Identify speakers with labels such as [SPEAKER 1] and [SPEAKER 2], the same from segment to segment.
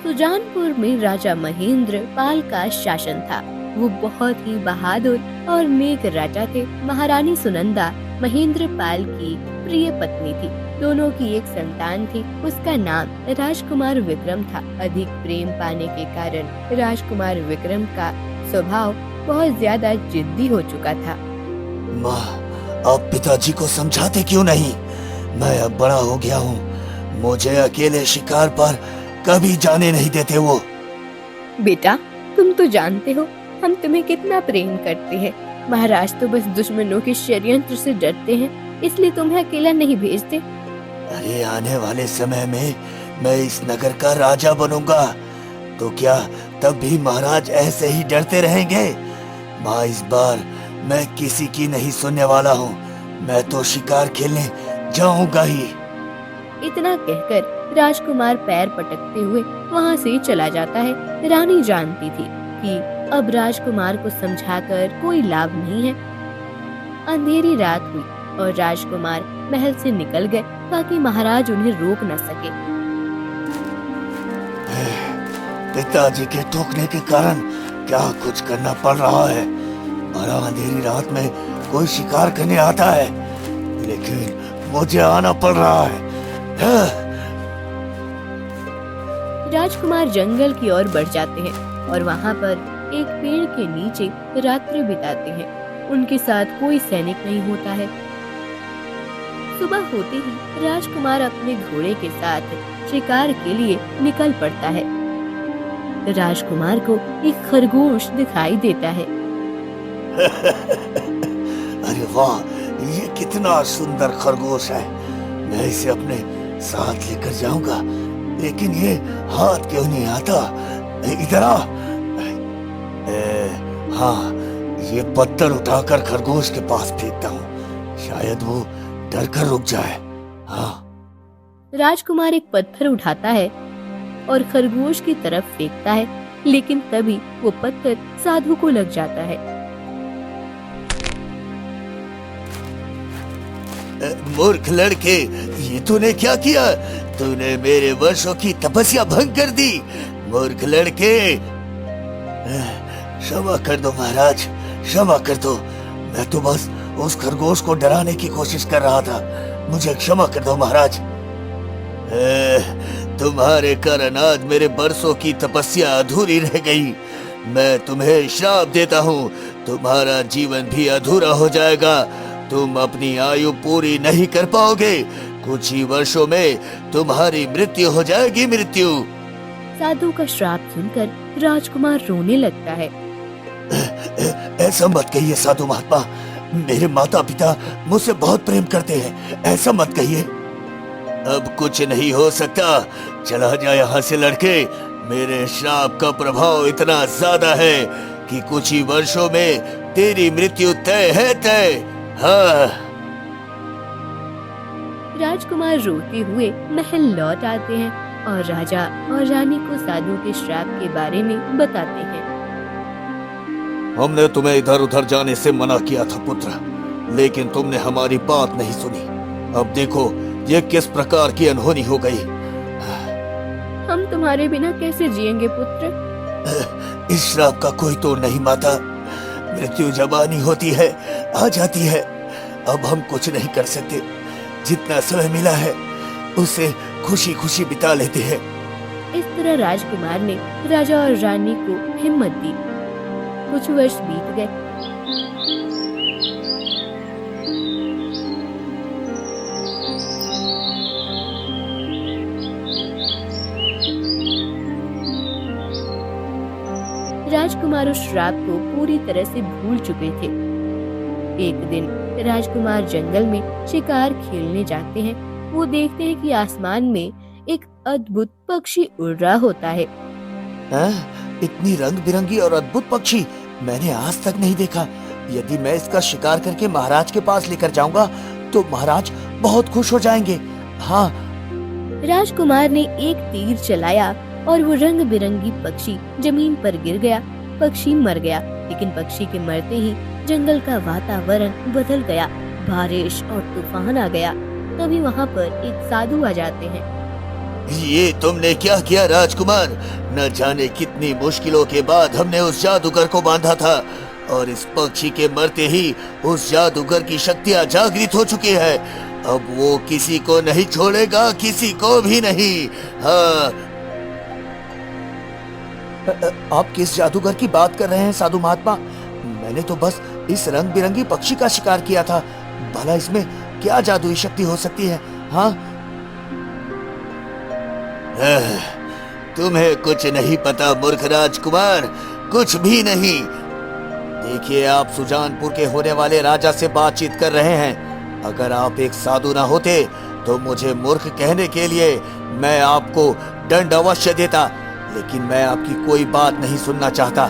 [SPEAKER 1] सुजानपुर में राजा महेंद्र पाल का शासन था। वो बहुत ही बहादुर और नेक राजा थे। महारानी सुनंदा महेंद्र पाल की प्रिय पत्नी थी। दोनों की एक संतान थी। उसका नाम राजकुमार विक्रम था। अधिक प्रेम पाने के कारण राजकुमार विक्रम का स्वभाव बहुत ज्यादा जिद्दी हो चुका था।
[SPEAKER 2] माँ, आप पिताजी को समझाते क्यों नहीं? मैं अब बड़ा हो गया हूँ, मुझे अकेले शिकार पर कभी जाने नहीं देते वो।
[SPEAKER 1] बेटा, तुम तो जानते हो हम तुम्हें कितना प्रेम करते हैं। महाराज तो बस दुश्मनों के षड्यंत्र से डरते हैं, इसलिए तुम्हें अकेला नहीं भेजते।
[SPEAKER 2] अरे आने वाले समय में मैं इस नगर का राजा बनूंगा, तो क्या तब भी महाराज ऐसे ही डरते रहेंगे? माँ, इस बार मैं किसी की नहीं सुनने वाला हूँ। मैं तो शिकार खेलने जाऊंगा ही।
[SPEAKER 1] इतना कहकर राजकुमार पैर पटकते हुए वहाँ से चला जाता है। रानी जानती थी कि अब राजकुमार को समझाकर कोई लाभ नहीं है। अंधेरी रात हुई और राजकुमार महल से निकल गए ताकि महाराज उन्हें रोक न सके।
[SPEAKER 2] पिताजी के टोकने के कारण क्या कुछ करना पड़ रहा है। और अंधेरी रात में कोई शिकार करने आता है, लेकिन मुझे आना पड़ रहा है।
[SPEAKER 1] राजकुमार जंगल की ओर बढ़ जाते हैं और वहाँ पर एक पेड़ के नीचे रात्रि बिताते हैं। उनके साथ कोई सैनिक नहीं होता है। सुबह होते ही राजकुमार अपने घोड़े के साथ शिकार के लिए निकल पड़ता है। राजकुमार को एक खरगोश दिखाई देता है।
[SPEAKER 2] अरे वाह, ये कितना सुंदर खरगोश है। मैं इसे अपने साथ लेकर जाऊंगा, लेकिन ये हाथ क्यों नहीं आता? इधर आ। हाँ, ये पत्थर उठाकर खरगोश के पास फेंकता हूँ, शायद वो डर कर रुक जाए। हाँ।
[SPEAKER 1] राजकुमार एक पत्थर उठाता है और खरगोश की तरफ फेंकता है, लेकिन तभी वो पत्थर साधु को लग जाता है।
[SPEAKER 2] मूर्ख लड़के, ये तूने क्या किया? तूने मेरे वर्षों की तपस्या भंग कर दी। मूर्ख लड़के, क्षमा कर दो महाराज, क्षमा कर दो। मैं तो बस उस खरगोश को डराने की कोशिश कर रहा था। मुझे क्षमा कर दो महाराज। तुम्हारे कारण आज मेरे बरसों की तपस्या अधूरी रह गई। मैं तुम्हें श्राप देता हूँ, तुम्हारा जीवन भी अधूरा हो जाएगा। तुम अपनी आयु पूरी नहीं कर पाओगे। कुछ ही वर्षों में तुम्हारी मृत्यु हो जाएगी। मृत्यु।
[SPEAKER 1] साधु का श्राप सुनकर राजकुमार रोने लगता है।
[SPEAKER 2] ऐसा मत कहिए साधु महात्मा, मेरे माता पिता मुझसे बहुत प्रेम करते हैं, ऐसा मत कहिए। अब कुछ नहीं हो सकता, चला जा यहाँ से लड़के। मेरे श्राप का प्रभाव इतना ज्यादा है कि कुछ ही वर्षों में तेरी मृत्यु तय है, तय। हाँ।
[SPEAKER 1] राजकुमार रोते हुए महल लौट आते हैं और राजा और रानी को साधु के श्राप के बारे में बताते हैं।
[SPEAKER 2] हमने तुम्हें इधर उधर जाने से मना किया था पुत्र, लेकिन तुमने हमारी बात नहीं सुनी। अब देखो ये किस प्रकार की अनहोनी हो गई।
[SPEAKER 1] हम तुम्हारे बिना कैसे जिएंगे पुत्र?
[SPEAKER 2] इस श्राप का कोई तोड़ नहीं माता। मृत्यु जब आनी होती है आ जाती है। अब हम कुछ नहीं कर सकते। जितना समय मिला है उसे खुशी खुशी बिता लेते हैं।
[SPEAKER 1] इस तरह राजकुमार ने राजा और रानी को हिम्मत दी। कुछ वर्ष बीत गए। राजकुमार उस श्राप को पूरी तरह से भूल चुके थे। एक दिन राजकुमार जंगल में शिकार खेलने जाते हैं। वो देखते हैं कि आसमान में एक अद्भुत पक्षी उड़ रहा होता है।
[SPEAKER 2] इतनी रंग बिरंगी और अद्भुत पक्षी मैंने आज तक नहीं देखा। यदि मैं इसका शिकार करके महाराज के पास लेकर जाऊंगा तो महाराज बहुत खुश हो जाएंगे। हाँ।
[SPEAKER 1] राजकुमार ने एक तीर चलाया और वो रंग बिरंगी पक्षी जमीन पर गिर गया। पक्षी मर गया, लेकिन पक्षी के मरते ही जंगल का वातावरण बदल गया। बारिश और तूफान आ गया। तभी वहाँ पर एक साधु आ जाते हैं।
[SPEAKER 2] ये तुमने क्या किया राजकुमार? न जाने कितनी मुश्किलों के बाद हमने उस जादूगर को बांधा था और इस पक्षी के मरते ही उस जादूगर की शक्तियां जागृत हो चुकी है। अब वो किसी को नहीं छोड़ेगा, किसी को भी नहीं। हाँ। आप किस जादूगर की बात कर रहे हैं साधु महात्मा? मैंने तो बस इस रंग बिरंगी पक्षी का शिकार किया था। भला इसमें क्या जादुई शक्ति हो सकती है? हाँ। तुम्हें कुछ नहीं पता मूर्ख राजकुमार, कुछ भी नहीं। देखिए, आप सुजानपुर के होने वाले राजा से बातचीत कर रहे हैं। अगर आप एक साधु ना होते तो मुझे मूर्ख कहने के लिए मैं आपको दंड अवश्य देता, लेकिन मैं आपकी कोई बात नहीं सुनना चाहता।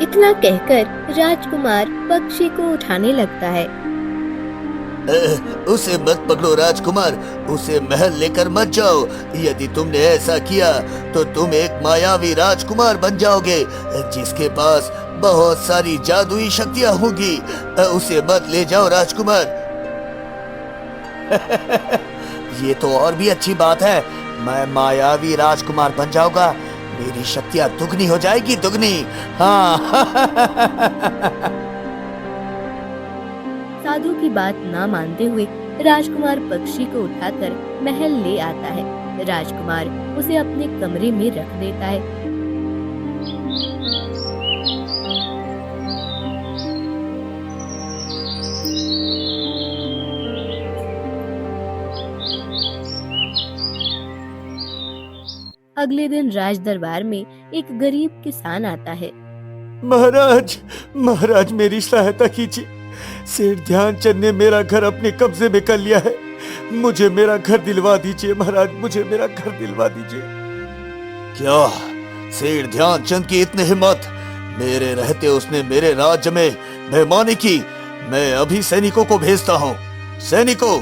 [SPEAKER 1] इतना कहकर राजकुमार पक्षी को उठाने लगता है।
[SPEAKER 2] उसे मत पकड़ो राजकुमार, उसे महल लेकर मत जाओ। यदि तुमने ऐसा किया तो तुम एक मायावी राजकुमार बन जाओगे जिसके पास बहुत सारी जादुई शक्तियां होंगी। उसे मत ले जाओ राजकुमार। ये तो और भी अच्छी बात है। मैं मायावी राजकुमार बन जाऊंगा, मेरी शक्तियां दुगनी हो जाएगी, दुगनी। हाँ।
[SPEAKER 1] साधु की बात ना मानते हुए राजकुमार पक्षी को उठाकर महल ले आता है। राजकुमार उसे अपने कमरे में रख देता है। अगले दिन राज दरबार में एक गरीब किसान आता है।
[SPEAKER 2] महाराज, महाराज मेरी सहायता कीजिए। सेठ ध्यानचंद ने मेरा घर अपने कब्जे में कर लिया है। मुझे मेरा घर दिलवा दीजिए महाराज, मुझे मेरा घर दिलवा दीजिए। क्या सेठ ध्यानचंद की इतनी हिम्मत? मेरे रहते उसने मेरे राज्य में बेईमानी की। मैं अभी सैनिकों को भेजता हूँ। सैनिकों।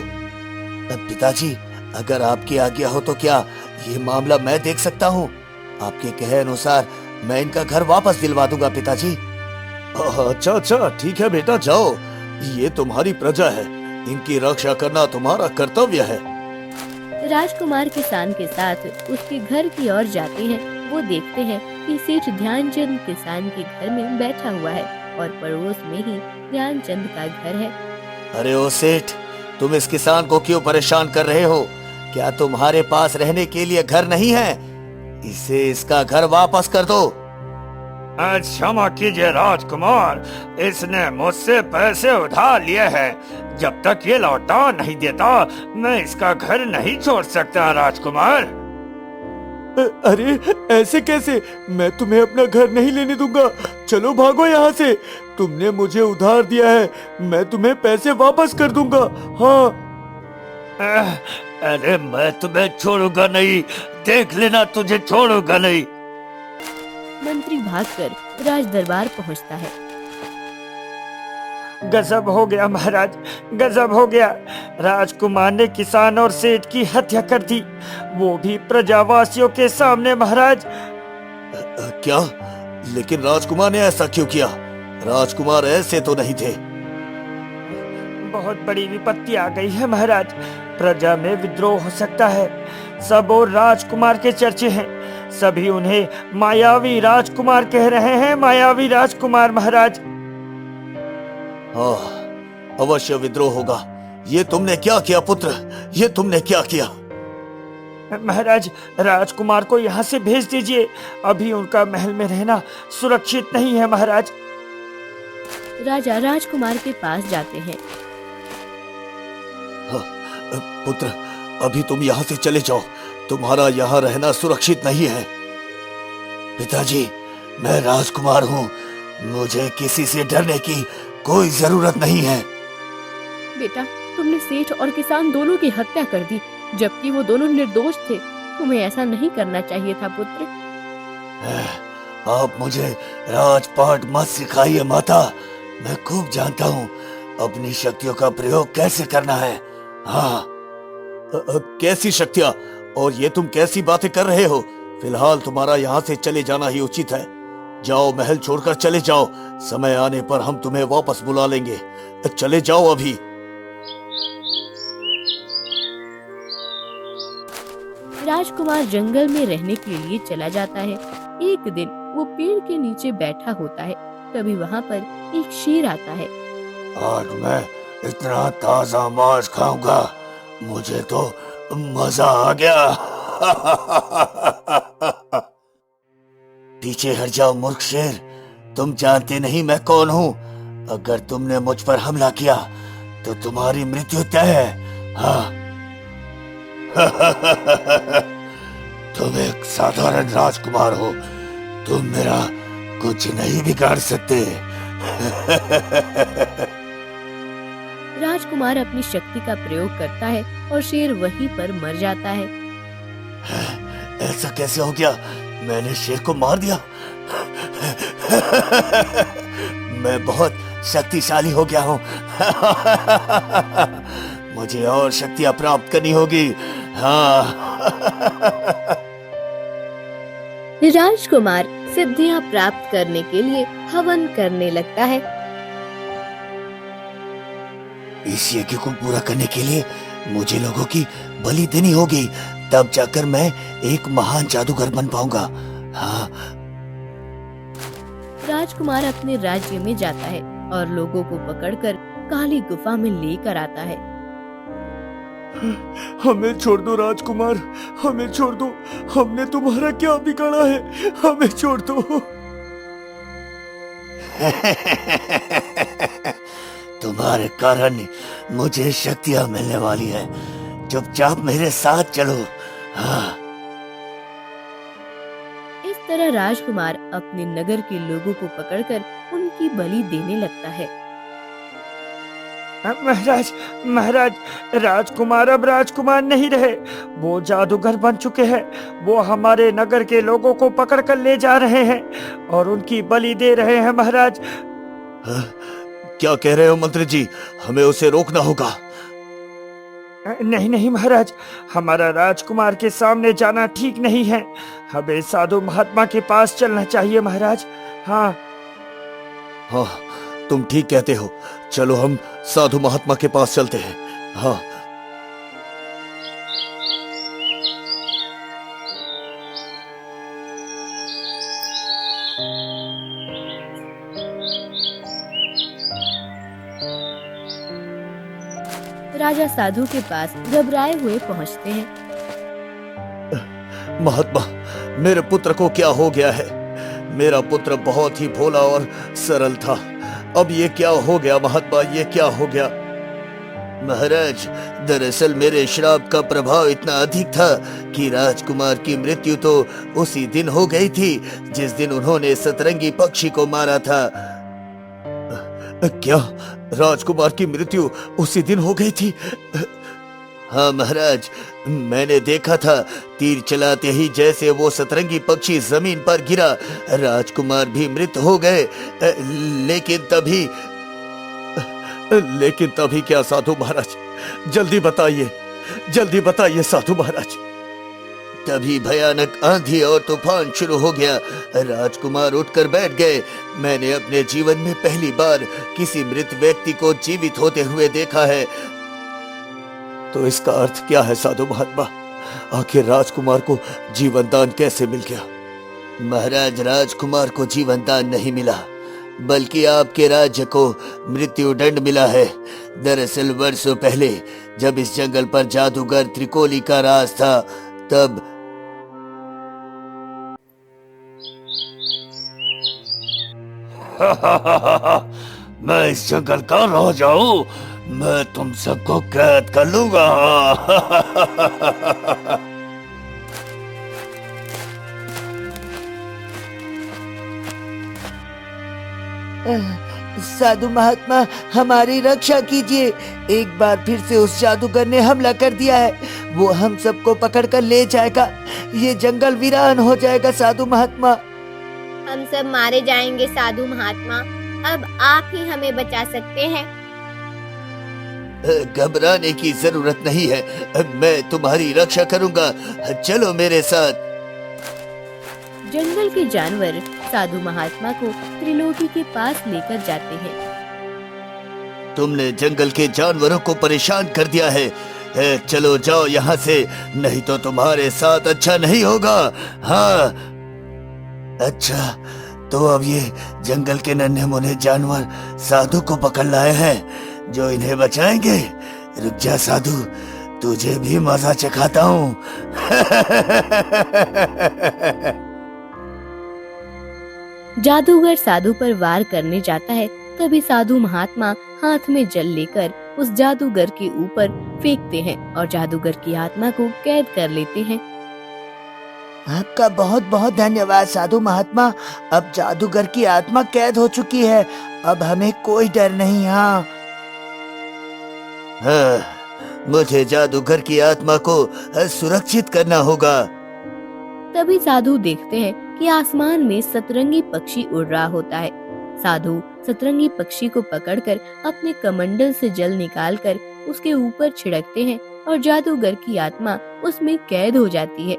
[SPEAKER 2] पिताजी, अगर आपकी आज्ञा हो तो क्या ये मामला मैं देख सकता हूँ? आपके कहे अनुसार मैं इनका घर वापस दिलवा दूंगा पिताजी। अच्छा अच्छा, ठीक है बेटा, जाओ। ये तुम्हारी प्रजा है, इनकी रक्षा करना तुम्हारा कर्तव्य है।
[SPEAKER 1] राजकुमार किसान के साथ उसके घर की ओर जाते हैं। वो देखते हैं कि सेठ ध्यानचंद किसान के घर में बैठा हुआ है और पड़ोस में ही ध्यानचंद का घर है।
[SPEAKER 2] अरे ओ सेठ, तुम इस किसान को क्यों परेशान कर रहे हो? क्या तुम्हारे पास रहने के लिए घर नहीं है? इसे इसका घर वापस कर दो।
[SPEAKER 3] क्षमा कीजिए राजकुमार, इसने मुझसे पैसे उधार लिए हैं। जब तक ये लौटा नहीं देता मैं इसका घर नहीं छोड़ सकता राजकुमार।
[SPEAKER 2] अरे ऐसे कैसे? मैं तुम्हें अपना घर नहीं लेने दूंगा। चलो भागो यहाँ से। तुमने मुझे उधार दिया है, मैं तुम्हें पैसे वापस कर दूंगा। हाँ।
[SPEAKER 3] अरे मैं तुम्हें छोड़ूंगा नहीं, देख लेना, तुझे छोड़ूंगा नहीं।
[SPEAKER 1] मंत्री भागकर राज दरबार पहुंचता है।
[SPEAKER 3] गजब हो गया महाराज, गजब हो गया। राजकुमार ने किसान और सेठ की हत्या कर दी, वो भी प्रजावासियों के सामने महाराज।
[SPEAKER 2] क्या? लेकिन राजकुमार ने ऐसा क्यों किया? राजकुमार ऐसे तो नहीं थे।
[SPEAKER 3] बहुत बड़ी विपत्ति आ गई है महाराज। प्रजा में विद्रोह हो सकता है। सब और राजकुमार के चर्चे हैं। सभी उन्हें मायावी राजकुमार कह रहे हैं, मायावी राजकुमार महाराज।
[SPEAKER 2] हाँ, अवश्य विद्रोह होगा। ये तुमने क्या किया पुत्र? ये तुमने क्या किया?
[SPEAKER 3] महाराज, राजकुमार को यहाँ से भेज दीजिए। अभी उनका महल में रहना सुरक्षित नहीं है महाराज।
[SPEAKER 1] राजा राजकुमार के पास जाते हैं।
[SPEAKER 2] हाँ, पुत्र, अभी तुम यहाँ से चले जाओ। तुम्हारा यहाँ रहना सुरक्षित नहीं है। पिताजी, मैं राजकुमार हूँ, मुझे किसी से डरने की कोई जरूरत नहीं है।
[SPEAKER 1] बेटा, तुमने सेठ और किसान दोनों की हत्या कर दी, जबकि वो दोनों निर्दोष थे। तुम्हें ऐसा नहीं करना चाहिए था पुत्र।
[SPEAKER 2] आप मुझे राजपाट मत सिखाइए माता। मैं खूब जानता हूँ अपनी शक्तियों का प्रयोग कैसे करना है। हाँ। कैसी शक्तियाँ? और ये तुम कैसी बातें कर रहे हो? फिलहाल तुम्हारा यहाँ से चले जाना ही उचित है। जाओ, महल छोड़कर चले जाओ। समय आने पर हम तुम्हें वापस बुला लेंगे। चले जाओ अभी।
[SPEAKER 1] राजकुमार जंगल में रहने के लिए चला जाता है। एक दिन वो पेड़ के नीचे बैठा होता है, तभी वहाँ पर एक शेर आता है।
[SPEAKER 2] आज मैं इतना ताजा मांस खाऊंगा, मुझे तो मजा आ गया। पीछे हट जाओ मूर्ख शेर, तुम जानते नहीं मैं कौन हूँ। अगर तुमने मुझ पर हमला किया तो तुम्हारी मृत्यु तय है। हाँ। तुम एक साधारण राजकुमार हो, तुम मेरा कुछ नहीं बिगाड़ सकते।
[SPEAKER 1] राजकुमार अपनी शक्ति का प्रयोग करता है और शेर वहीं पर मर जाता है।
[SPEAKER 2] ऐसा कैसे हो गया? मैंने शेर को मार दिया। मैं बहुत शक्तिशाली हो गया हूँ। मुझे और शक्तियाँ प्राप्त करनी होगी। हाँ।
[SPEAKER 1] राजकुमार सिद्धियां प्राप्त करने के लिए हवन करने लगता है।
[SPEAKER 2] इस यज्ञ को पूरा करने के लिए मुझे लोगों की बलि देनी होगी, तब जाकर मैं एक महान जादूगर बन पाऊंगा। हाँ।
[SPEAKER 1] राजकुमार अपने राज्य में जाता है और लोगों को पकड़कर काली गुफा में लेकर आता है।
[SPEAKER 3] हमें छोड़ दो राजकुमार, हमें छोड़ दो। हमने तुम्हारा क्या बिगाड़ा है? हमें छोड़ दो।
[SPEAKER 2] तुम्हारे कारण मुझे शक्तियां मिलने वाली है। चुपचाप मेरे साथ चलो। हाँ।
[SPEAKER 1] इस तरह राजकुमार अपने नगर के लोगों को पकड़कर उनकी बलि देने लगता है।
[SPEAKER 3] महाराज, महाराज, राजकुमार अब राजकुमार नहीं रहे, वो जादूगर बन चुके हैं। वो हमारे नगर के लोगों को पकड़ कर ले जा रहे हैं और उनकी बलि दे रहे हैं महाराज।
[SPEAKER 2] क्या कह रहे हो मंत्री जी? हमें उसे रोकना होगा।
[SPEAKER 3] नहीं नहीं महाराज, हमारा राजकुमार के सामने जाना ठीक नहीं है। हमें साधु महात्मा के पास चलना चाहिए महाराज। हाँ
[SPEAKER 2] हाँ, तुम ठीक कहते हो। चलो हम साधु महात्मा के पास चलते हैं। हाँ।
[SPEAKER 1] राजा साधु के पास घबराए हुए पहुंचते हैं।
[SPEAKER 2] महात्मा, मेरे पुत्र को क्या हो गया है? मेरा पुत्र बहुत ही भोला और सरल था। अब ये क्या हो गया महात्मा? ये क्या हो गया? महाराज, दरअसल मेरे श्राप का प्रभाव इतना अधिक था कि राजकुमार की मृत्यु तो उसी दिन हो गई थी जिस दिन उन्होंने सतरंगी पक्षी को मारा था। क्या राजकुमार की मृत्यु उसी दिन हो गई थी? हाँ महाराज, मैंने देखा था। तीर चलाते ही जैसे वो सतरंगी पक्षी जमीन पर गिरा, राजकुमार भी मृत हो गए। लेकिन तभी क्या साधु महाराज? जल्दी बताइए, जल्दी बताइए साधु महाराज। तभी भयानक आंधी और तूफान शुरू हो गया। राजकुमार उठकर बैठ गए। मैंने अपने जीवन में पहली बार किसी मृत व्यक्ति को जीवित होते हुए देखा है। तो इसका अर्थ क्या है साधु महात्मा? आखिर राजकुमार को जीवन दान कैसे मिल गया? महाराज, राजकुमार को जीवन दान नहीं मिला, बल्कि आपके राज्य को मृत्यु दंड मिला है। दरअसल वर्षों पहले जब इस जंगल पर जादूगर त्रिकोली का राज था, तब मैं इस जंगल का राजा हूँ। मैं तुम सबको कैद कर लूंगा।
[SPEAKER 4] साधु महात्मा, हमारी रक्षा कीजिए। एक बार फिर से उस जादूगर ने हमला कर दिया है। वो हम सबको पकड़कर ले जाएगा। ये जंगल वीरान हो जाएगा साधु महात्मा।
[SPEAKER 5] हम सब मारे जाएंगे साधु महात्मा। अब आप ही हमें बचा सकते हैं।
[SPEAKER 2] घबराने की जरूरत नहीं है, मैं तुम्हारी रक्षा करूंगा। चलो मेरे साथ।
[SPEAKER 1] जंगल के जानवर साधु महात्मा को त्रिलोकी के पास लेकर जाते हैं।
[SPEAKER 2] तुमने जंगल के जानवरों को परेशान कर दिया है। चलो जाओ यहाँ से, नहीं तो तुम्हारे साथ अच्छा नहीं होगा। हाँ, अच्छा, तो अब ये जंगल के नन्हे मुन्ने जानवर साधु को पकड़ लाए हैं जो इन्हें बचाएंगे। रुक जा साधु, तुझे भी मजा चखाता हूँ।
[SPEAKER 1] जादूगर साधु पर वार करने जाता है, तभी साधु महात्मा हाथ में जल लेकर उस जादूगर के ऊपर फेंकते हैं और जादूगर की आत्मा को कैद कर लेते हैं।
[SPEAKER 4] आपका बहुत बहुत धन्यवाद साधु महात्मा। अब जादूगर की आत्मा कैद हो चुकी है, अब हमें कोई डर नहीं। हाँ,
[SPEAKER 2] हाँ, मुझे जादूगर की आत्मा को सुरक्षित करना होगा।
[SPEAKER 1] तभी साधु देखते हैं कि आसमान में सतरंगी पक्षी उड़ रहा होता है। साधु सतरंगी पक्षी को पकड़कर अपने कमंडल से जल निकालकर उसके ऊपर छिड़कते हैं और जादूगर की आत्मा उसमें कैद हो जाती है।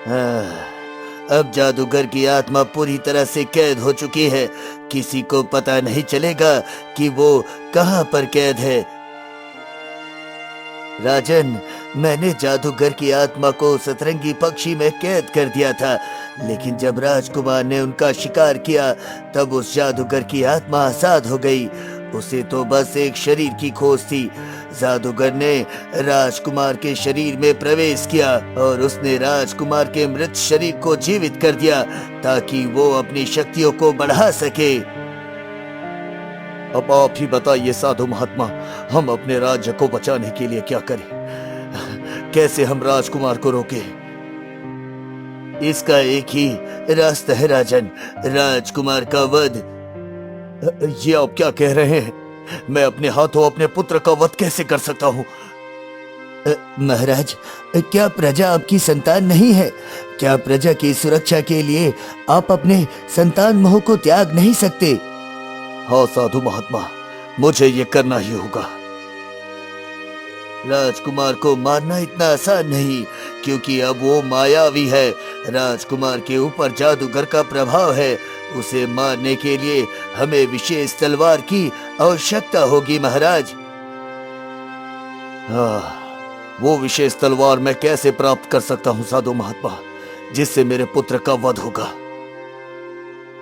[SPEAKER 2] हाँ, अब जादूगर की आत्मा पूरी तरह से कैद हो चुकी है। किसी को पता नहीं चलेगा कि वो कहाँ पर कैद है। राजन, मैंने जादूगर की आत्मा को सतरंगी पक्षी में कैद कर दिया था, लेकिन जब राजकुमार ने उनका शिकार किया तब उस जादूगर की आत्मा आजाद हो गई। उसे तो बस एक शरीर की खोज थी। जादूगर ने राजकुमार के शरीर में प्रवेश किया और उसने राजकुमार के मृत शरीर को जीवित कर दिया ताकि वो अपनी शक्तियों को बढ़ा सके। अब आप ही बताइए साधु महात्मा, हम अपने राज्य को बचाने के लिए क्या करें? कैसे हम राजकुमार को रोकें? इसका एक ही रास्ता है राजन, राजकुमार का वध। ये आप क्या कह रहे हैं? मैं अपने हाथों अपने पुत्र का वध कैसे कर सकता हूँ?
[SPEAKER 4] महाराज, क्या प्रजा आपकी संतान नहीं है? क्या प्रजा की सुरक्षा के लिए आप अपने संतान मोह को त्याग नहीं सकते?
[SPEAKER 2] हाँ साधु महात्मा, मुझे ये करना ही होगा। राजकुमार को मारना इतना आसान नहीं, क्योंकि अब वो मायावी है। राजकुमार के ऊपर जादूगर का प्रभाव है। उसे मारने के लिए हमें विशेष तलवार की आवश्यकता होगी महाराज। हाँ, वो विशेष तलवार मैं कैसे प्राप्त कर सकता हूँ साधु महात्मा, जिससे मेरे पुत्र का वध होगा?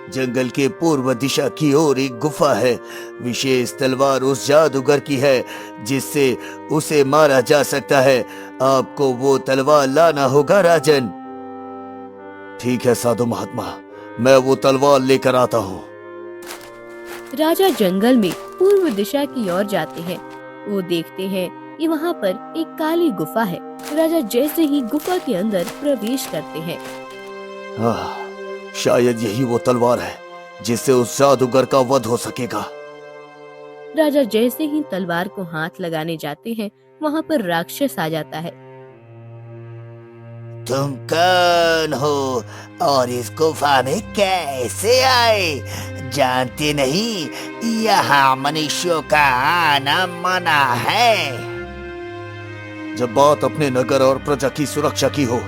[SPEAKER 2] जंगल के पूर्व दिशा की ओर एक गुफा है। विशेष तलवार उस जादूगर की है जिससे उसे मारा जा सकता है। आपको वो तलवार लाना होगा राजन। ठीक है साधु महात्मा, मैं वो तलवार लेकर आता हूँ।
[SPEAKER 1] राजा जंगल में पूर्व दिशा की ओर जाते हैं। वो देखते हैं कि वहाँ पर एक काली गुफा है। राजा जैसे ही गुफा के अंदर प्रवेश करते हैं,
[SPEAKER 2] शायद यही वो तलवार है जिससे उस जादूगर का वध हो सकेगा।
[SPEAKER 1] राजा जैसे ही तलवार को हाथ लगाने जाते हैं, वहाँ पर राक्षस आ जाता है।
[SPEAKER 4] तुम कौन हो और इस गुफा में कैसे आए? जानते नहीं यहाँ मनुष्यों का आना मना है।
[SPEAKER 2] जब बात अपने नगर और प्रजा की सुरक्षा की हो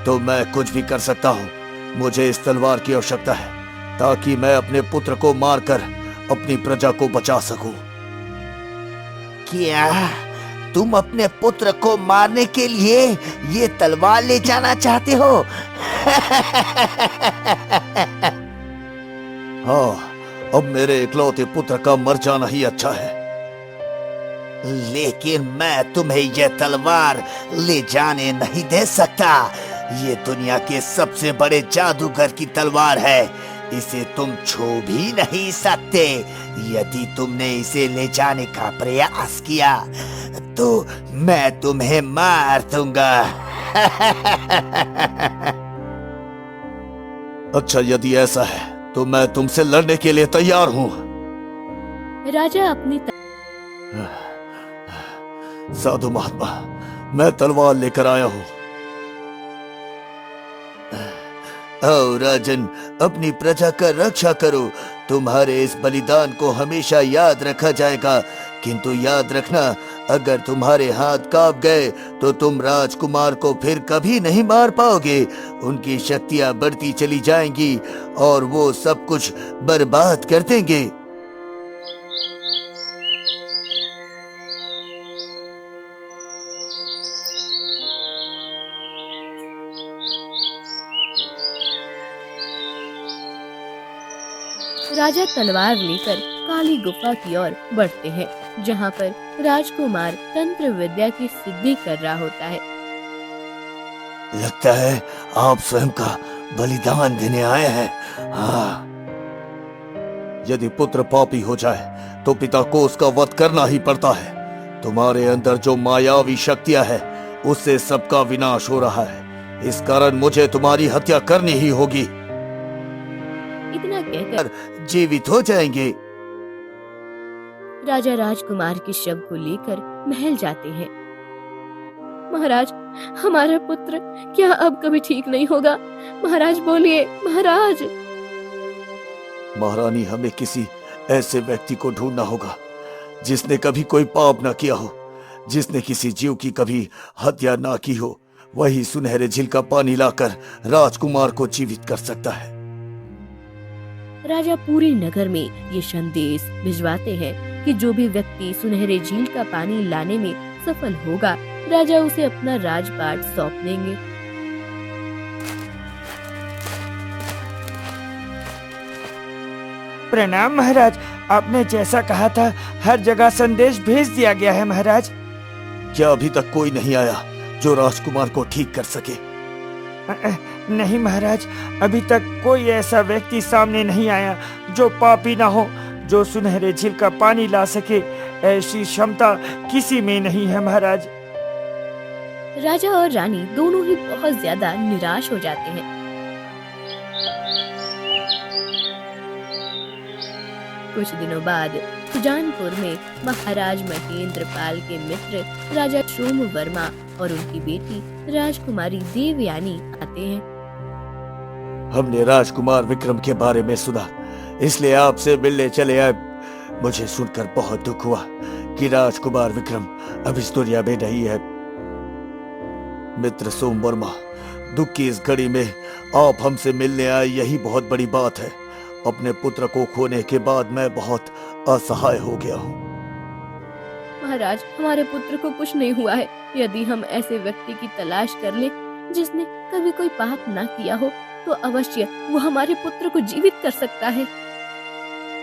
[SPEAKER 2] तो मैं कुछ भी कर सकता हूँ। मुझे इस तलवार की आवश्यकता है ताकि मैं अपने पुत्र को मारकर अपनी प्रजा को बचा सकूं।
[SPEAKER 4] क्या तुम अपने पुत्र को मारने के लिए ये तलवार ले जाना चाहते हो?
[SPEAKER 2] हाँ, अब मेरे इकलौते पुत्र का मर जाना ही अच्छा है।
[SPEAKER 4] लेकिन मैं तुम्हें यह तलवार ले जाने नहीं दे सकता। ये दुनिया के सबसे बड़े जादूगर की तलवार है। इसे तुम छू भी नहीं सकते। यदि तुमने इसे ले जाने का प्रयास किया तो मैं तुम्हें मार दूंगा।
[SPEAKER 2] अच्छा, यदि ऐसा है तो मैं तुमसे लड़ने के लिए तैयार हूँ।
[SPEAKER 1] राजा अपनी
[SPEAKER 2] साधु महात्मा, मैं तलवार लेकर आया हूँ। आओ राजन, अपनी प्रजा का रक्षा करो। तुम्हारे इस बलिदान को हमेशा याद रखा जाएगा। किंतु याद रखना, अगर तुम्हारे हाथ कांप गए तो तुम राजकुमार को फिर कभी नहीं मार पाओगे। उनकी शक्तियां बढ़ती चली जाएंगी और वो सब कुछ बर्बाद कर देंगे।
[SPEAKER 1] राजा तलवार लेकर काली गुफा की ओर बढ़ते हैं, जहाँ पर राजकुमार तंत्र विद्या की सिद्धि कर रहा होता है।
[SPEAKER 2] लगता है आप स्वयं का बलिदान देने आए हैं। हाँ, यदि पुत्र पापी हो जाए तो पिता को उसका वध करना ही पड़ता है। तुम्हारे अंदर जो मायावी शक्तियां है उससे सबका विनाश हो रहा है। इस कारण मुझे तुम्हारी हत्या करनी ही होगी।
[SPEAKER 1] इतना कहकर
[SPEAKER 2] जीवित हो जाएंगे।
[SPEAKER 1] राजा राजकुमार के शव को लेकर महल जाते हैं। महाराज, हमारा पुत्र क्या अब कभी ठीक नहीं होगा? महाराज बोलिए, महाराज।
[SPEAKER 2] महारानी, हमें किसी ऐसे व्यक्ति को ढूंढना होगा जिसने कभी कोई पाप ना किया हो, जिसने किसी जीव की कभी हत्या ना की हो। वही सुनहरे झील का पानी लाकर राजकुमार को जीवित कर सकता है।
[SPEAKER 1] राजा पूरे नगर में ये संदेश भिजवाते हैं कि जो भी व्यक्ति सुनहरे झील का पानी लाने में सफल होगा, राजा उसे अपना राजपाट सौंप देंगे।
[SPEAKER 3] प्रणाम महाराज, आपने जैसा कहा था हर जगह संदेश भेज दिया गया है महाराज।
[SPEAKER 2] क्या अभी तक कोई नहीं आया जो राजकुमार को ठीक कर सके?
[SPEAKER 3] नहीं महाराज, अभी तक कोई ऐसा व्यक्ति सामने नहीं आया जो पापी ना हो, जो सुनहरे झील का पानी ला सके। ऐसी क्षमता किसी में नहीं है महाराज।
[SPEAKER 1] राजा और रानी दोनों ही बहुत ज्यादा निराश हो जाते हैं। कुछ दिनों बाद सुजानपुर में महाराज महेंद्र पाल के मित्र राजा सोम वर्मा और उनकी बेटी राजकुमारी देवयानी आते हैं।
[SPEAKER 2] हमने राजकुमार विक्रम के बारे में सुना, इसलिए आपसे मिलने चले आए। मुझे सुनकर बहुत दुख हुआ कि राजकुमार विक्रम अब इस दुनिया में नहीं है। मित्र सोम वर्मा, दुख की इस घड़ी में आप हमसे मिलने आए, यही बहुत बड़ी बात है। अपने पुत्र को खोने के बाद मैं बहुत असहाय हो गया हूँ।
[SPEAKER 1] महाराज, हमारे पुत्र को कुछ नहीं हुआ है। यदि हम ऐसे व्यक्ति की तलाश कर लें जिसने कभी कोई पाप ना किया हो, तो अवश्य वो हमारे पुत्र को जीवित कर सकता है।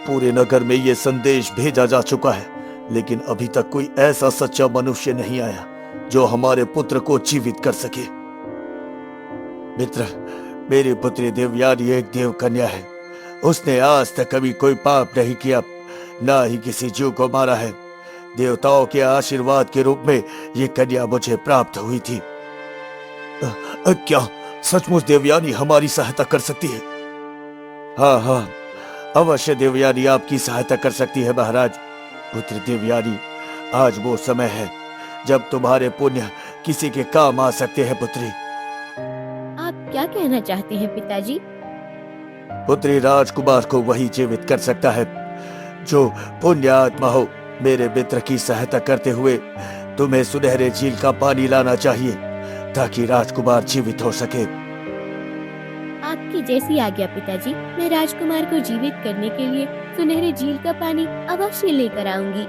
[SPEAKER 2] पूरे नगर में ये संदेश भेजा जा चुका है, लेकिन अभी तक कोई ऐसा सच्चा मनुष्य नहीं आया जो हमारे पुत्र को जीवित कर सके। मित्र, मेरी पुत्री देवयानी एक देव कन्या है। उसने आज तक कभी कोई पाप नहीं किया, ना ही किसी जीव को मारा है। देवताओं के आशीर्वाद के रूप में ये कन्या मुझे प्राप्त हुई थी। क्या सचमुच देवयानी हमारी सहायता कर सकती है? हाँ हाँ, अवश्य देवयानी आपकी सहायता कर सकती है महाराज। पुत्र देवयानी, आज वो समय है जब तुम्हारे पुण्य किसी के काम आ सकते हैं। पुत्री,
[SPEAKER 1] आप क्या कहना चाहते हैं पिताजी?
[SPEAKER 2] पुत्री, राजकुमार को वही जीवित कर सकता है जो पुण्य आत्मा हो। मेरे मित्र की सहायता करते हुए तुम्हें सुनहरे झील का पानी लाना चाहिए ताकि राजकुमार जीवित हो सके।
[SPEAKER 1] आपकी जैसी आज्ञा पिताजी। मैं राजकुमार को जीवित करने के लिए सुनहरे झील का पानी अवश्य लेकर आऊंगी।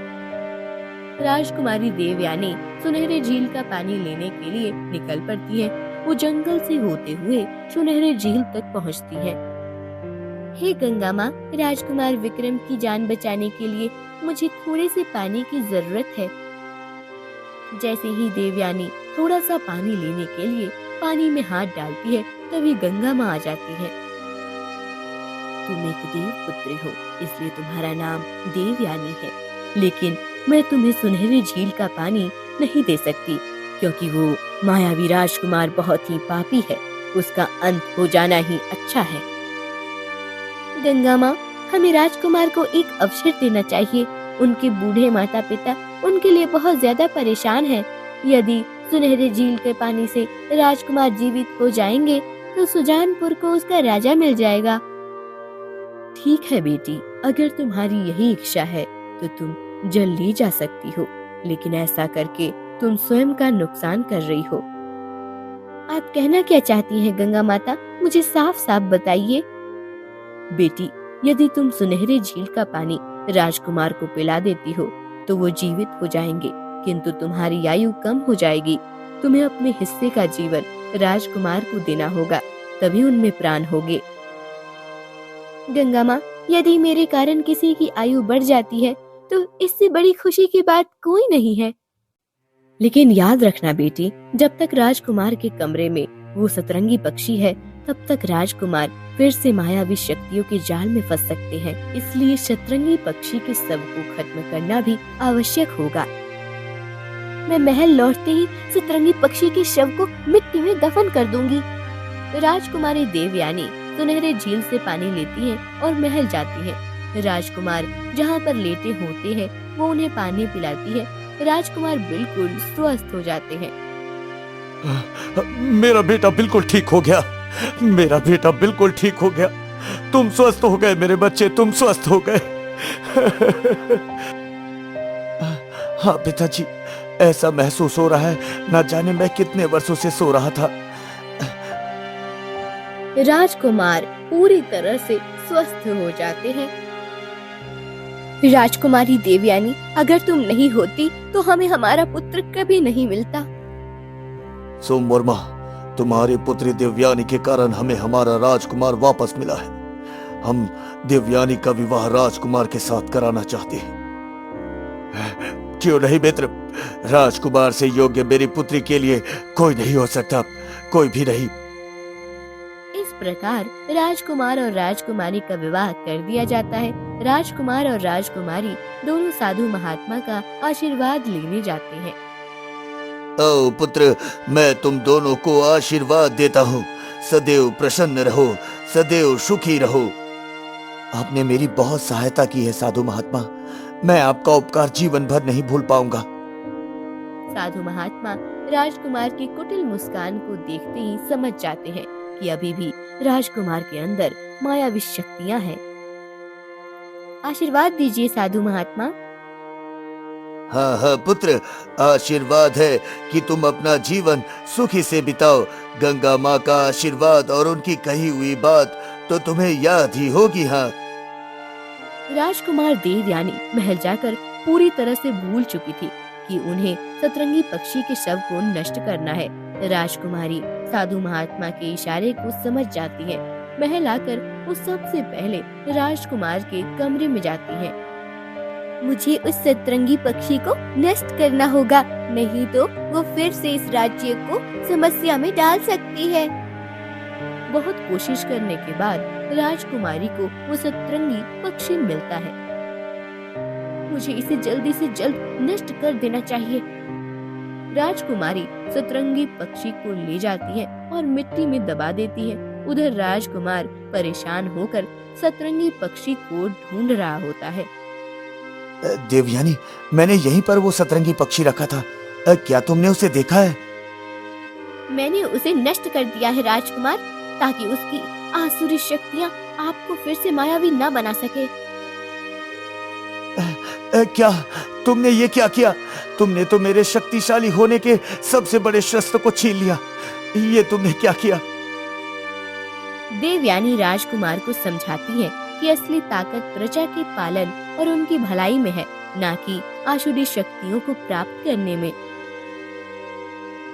[SPEAKER 1] राजकुमारी देवयानी सुनहरे झील का पानी लेने के लिए निकल पड़ती है। वो जंगल से होते हुए सुनहरे झील तक पहुंचती है। हे गंगा माँ, राजकुमार विक्रम की जान बचाने के लिए मुझे थोड़े से पानी की जरूरत है। जैसे ही देवयानी थोड़ा सा पानी लेने के लिए पानी में हाथ डालती है, तभी गंगा माँ आ जाती है। तुम एक देव पुत्री हो, इसलिए तुम्हारा नाम देवयानी है। लेकिन मैं तुम्हें सुनहरे झील का पानी नहीं दे सकती, क्योंकि वो मायावी राजकुमार बहुत ही पापी है। उसका अंत हो जाना ही अच्छा है। गंगा माँ, हमें राजकुमार को एक अवसर देना चाहिए। उनके बूढ़े माता पिता उनके लिए बहुत ज्यादा परेशान हैं। यदि सुनहरे झील के पानी से राजकुमार जीवित हो जाएंगे तो सुजानपुर को उसका राजा मिल जाएगा। ठीक है बेटी, अगर तुम्हारी यही इच्छा है तो तुम जल ले जा सकती हो, लेकिन ऐसा करके तुम स्वयं का नुकसान कर रही हो। आप कहना क्या चाहती हैं गंगा माता? मुझे साफ साफ बताइए। बेटी, यदि तुम सुनहरे झील का पानी राजकुमार को पिला देती हो तो वो जीवित हो जाएंगे, किंतु तुम्हारी आयु कम हो जाएगी। तुम्हें अपने हिस्से का जीवन राजकुमार को देना होगा, तभी उनमें प्राण होंगे। गंगा माँ, यदि मेरे कारण किसी की आयु बढ़ जाती है तो इससे बड़ी खुशी की बात कोई नहीं है। लेकिन याद रखना बेटी, जब तक राजकुमार के कमरे में वो सतरंगी पक्षी है तब तक राजकुमार फिर से मायावी शक्तियों के जाल में फंस सकते हैं। इसलिए सतरंगी पक्षी के शव को खत्म करना भी आवश्यक होगा। मैं महल लौटते ही सतरंगी पक्षी के शव को मिट्टी में दफन कर दूंगी। राजकुमारी देवयानी सुनहरे झील से पानी लेती है और महल जाती है। राजकुमार जहाँ पर लेटे होते हैं वो उन्हें पानी पिलाती है। राजकुमार बिल्कुल स्वस्थ हो जाते हैं।
[SPEAKER 2] मेरा बेटा बिल्कुल ठीक हो गया, मेरा बेटा बिल्कुल ठीक हो गया। तुम स्वस्थ हो गए मेरे बच्चे, तुम स्वस्थ हो गए। हाँ पिताजी, ऐसा महसूस हो रहा है न जाने मैं कितने वर्षों से सो रहा था।
[SPEAKER 1] राजकुमार पूरी तरह से स्वस्थ हो जाते हैं। राजकुमारी देवयानी, अगर तुम नहीं होती तो हमें हमारा पुत्र कभी नहीं मिलता।
[SPEAKER 2] सोमवर्मा, तुम्हारी पुत्री देवयानी के कारण हमें हमारा राजकुमार वापस मिला है। हम देवयानी का विवाह राजकुमार के साथ कराना चाहते हैं। क्यों नहीं मित्र, राजकुमार से योग्य मेरी पुत्री के लिए कोई नहीं हो सकता, कोई भी नहीं।
[SPEAKER 1] इस प्रकार राजकुमार और राजकुमारी का विवाह कर दिया जाता है। राजकुमार और राजकुमारी दोनों साधु महात्मा का आशीर्वाद लेने जाते हैं।
[SPEAKER 2] ओ पुत्र, मैं तुम दोनों को आशीर्वाद देता हूँ। सदैव प्रसन्न रहो, सदैव सुखी रहो। आपने मेरी बहुत सहायता की है साधु महात्मा, मैं आपका उपकार जीवन भर नहीं भूल पाऊंगा।
[SPEAKER 1] साधु महात्मा राजकुमार की कुटिल मुस्कान को देखते ही समझ जाते हैं कि अभी भी राजकुमार के अंदर मायावी शक्तियां हैं। आशीर्वाद दीजिए साधु महात्मा।
[SPEAKER 2] हाँ हाँ पुत्र, आशीर्वाद है कि तुम अपना जीवन सुखी से बिताओ। गंगा माँ का आशीर्वाद और उनकी कही हुई बात तो तुम्हें याद ही होगी। हाँ,
[SPEAKER 1] राजकुमार देवयानी महल जाकर पूरी तरह से भूल चुकी थी कि उन्हें सतरंगी पक्षी के शव को नष्ट करना है। राजकुमारी साधु महात्मा के इशारे को समझ जाती है। महल आकर वो सबसे पहले राजकुमार के कमरे में जाती है। मुझे उस सतरंगी पक्षी को नष्ट करना होगा, नहीं तो वो फिर से इस राज्य को समस्या में डाल सकती है। बहुत कोशिश करने के बाद राजकुमारी को वो सतरंगी पक्षी मिलता है। मुझे इसे जल्दी से जल्द नष्ट कर देना चाहिए। राजकुमारी सतरंगी पक्षी को ले जाती है और मिट्टी में दबा देती है। उधर राजकुमार परेशान होकर सतरंगी पक्षी को ढूंढ रहा होता है।
[SPEAKER 2] देवयानी, मैंने यहीं पर वो सतरंगी पक्षी रखा था, क्या तुमने उसे देखा है?
[SPEAKER 1] मैंने उसे नष्ट कर दिया है राजकुमार, ताकि उसकी आसुरी शक्तियाँ आपको फिर से मायावी न बना सके।
[SPEAKER 2] क्या तुमने ये क्या किया? तुमने तो मेरे शक्तिशाली होने के सबसे बड़े शस्त्र को छीन लिया। ये तुमने क्या किया?
[SPEAKER 1] देवयानी राजकुमार को समझाती है कि असली ताकत प्रजा के पालन और उनकी भलाई में है, न कि आसुरी शक्तियों को प्राप्त करने में।